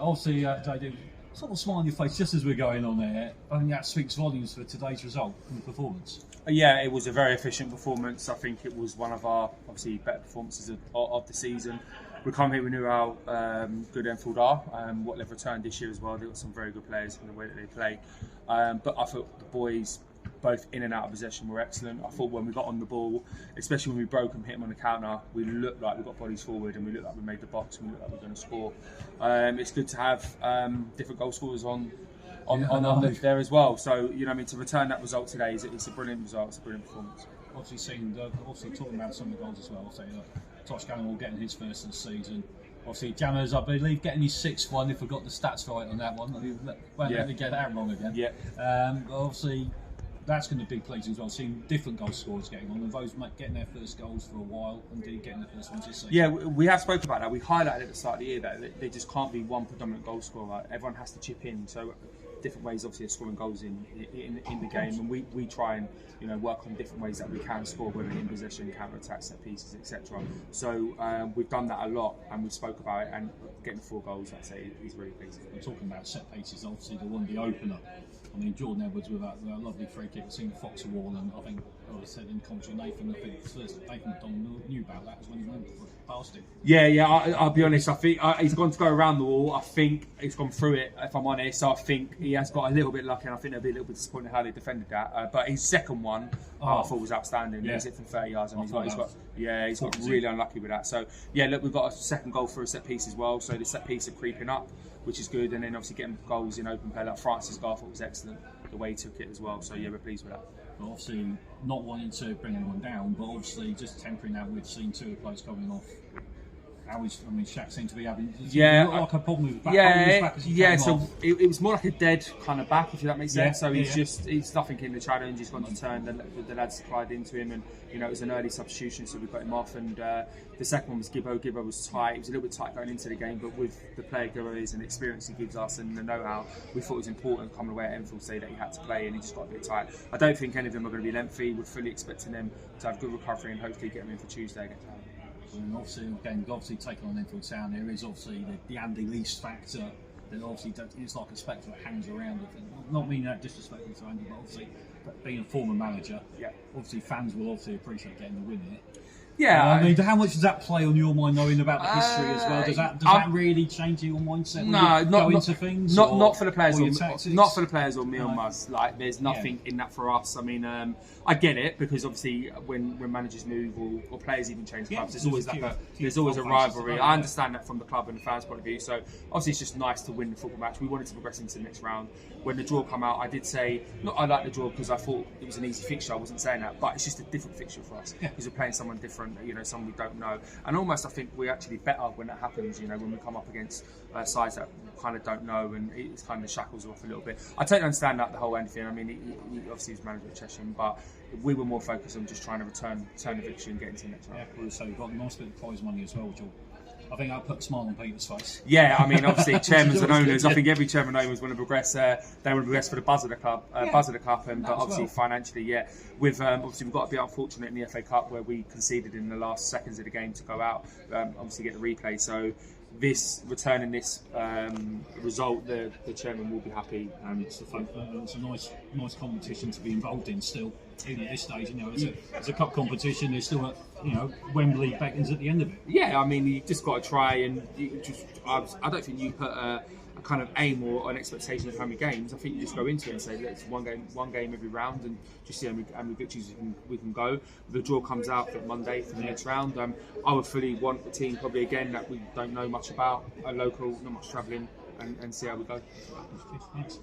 Obviously, they do sort of smile on your face just as we're going on there. I think that speaks volumes for today's result and performance. Yeah, it was a very efficient performance. I think it was one of our obviously better performances of the season. We come here, we knew how good Enfield are, what they've returned this year as well. They've got some very good players in the way that they play. But I thought the boys, both in and out of possession, were excellent. I thought when we got on the ball, especially when we broke and hit them on the counter, we looked like we got bodies forward and we looked like we made the box and we looked like we were going to score. It's good to have different goal scorers on there as well. So, you know, I mean, to return that result today, it's a brilliant result, it's a brilliant performance. Obviously, talking about some of the goals as well. So, Tosh Gallagher getting his first of the season. Obviously, Jammers, I believe, getting his sixth one, if I got the stats right on that one. Won't let me get that wrong again. Yeah. Obviously, that's going to be pleasing as well, seeing different goal scorers getting on, and those getting their first goals for a while, and getting their first ones this season. Yeah, we have spoken about that. We highlighted at the start of the year that there just can't be one predominant goal scorer. Everyone has to chip in. So different ways, obviously, of scoring goals in the game, and we try and work on different ways that we can score, whether in possession, counter attacks, set pieces, etc. So we've done that a lot, and we spoke about it. And getting 4 goals, I'd say, is really pleasing. We're talking about set pieces, obviously the one, the opener. I mean, Jordan Edwards with that lovely free kick, seeing Fox wall, and I think I said in commentary, Nathan McDonald knew about that as when he went past him. Yeah. I'll be honest. I think he's gone to go around the wall. I think he's gone through it. If I'm honest, so I think he has got a little bit lucky, and I think they'll be a little bit disappointed how they defended that. But his second one, I thought was outstanding. Yeah. He's hit from 30 yards, and he's got really unlucky with that. So yeah, look, we've got a second goal for a set piece as well. So the set piece are creeping up, which is good, and then obviously getting goals in open play like Francis Garfield was excellent. The way he took it as well. So yeah, we're pleased with that. But obviously, not wanting to bring anyone down, but obviously just tempering that with seeing 2 players coming off. Shaq seemed to be having like a problem with his back. So it was more like a dead kind of back, if that makes sense. So he's nothing in the challenge. He's gone to turn. The lads supplied into him, and it was an early substitution, so we got him off. And the second one was Gibbo. Gibbo was tight. He was a little bit tight going into the game, but with the player Gibbo is and the experience he gives us and the know-how, we thought it was important coming away at Enfield say that he had to play, and he just got a bit tight. I don't think any of them are going to be lengthy. We're fully expecting them to have good recovery and hopefully get them in for Tuesday against Town. And obviously taking on Enfield Town, there is obviously the Andy Lease factor that obviously it's like a spectre that hangs around. Not meaning that disrespectful to Andy, but obviously being a former manager, obviously fans will obviously appreciate getting the win here. Yeah, I mean, how much does that play on your mind, knowing about the history as well? Does that really change your mindset? Not for the players. Not for the players or me or Muzz. Like, there's nothing in that for us. I mean, I get it because obviously when managers move or players even change clubs, there's always a rivalry. I understand that from the club and the fans' point of view. So obviously it's just nice to win the football match. We wanted to progress into the next round. When the draw came out, I did say I like the draw because I thought it was an easy fixture. I wasn't saying that, but it's just a different fixture for us because we're playing someone different. Someone we don't know, and almost I think we're actually better when that happens. When we come up against sides that we kind of don't know, and it's kind of shackles off a little bit. I totally understand that the whole Andy thing. I mean, he obviously was manager at Chesham, but we were more focused on just trying to return the victory and get into the next round. Yeah, so you've got a nice bit of prize money as well, which I think I'll put a smile on Peter's face. Yeah, I mean, obviously, chairmen and owners. I think every chairman and owners want to progress. They want to progress for the buzz of the club, but obviously financially, With obviously we've got to be unfortunate in the FA Cup where we conceded in the last seconds of the game to go out. Obviously, get the replay. So returning this result, the chairman will be happy. It's a nice competition to be involved in still. Even at this stage, it's a cup competition. There's still Wembley beckons at the end of it. Yeah, I mean, you just got to try, and I don't think you put a kind of aim or an expectation of how many games. I think you just go into it and say, let's one game every round, and just see how many victories we can go. The draw comes out for Monday for the next round. I would fully want the team probably again that we don't know much about, a local, not much travelling, and see how we go. Yes.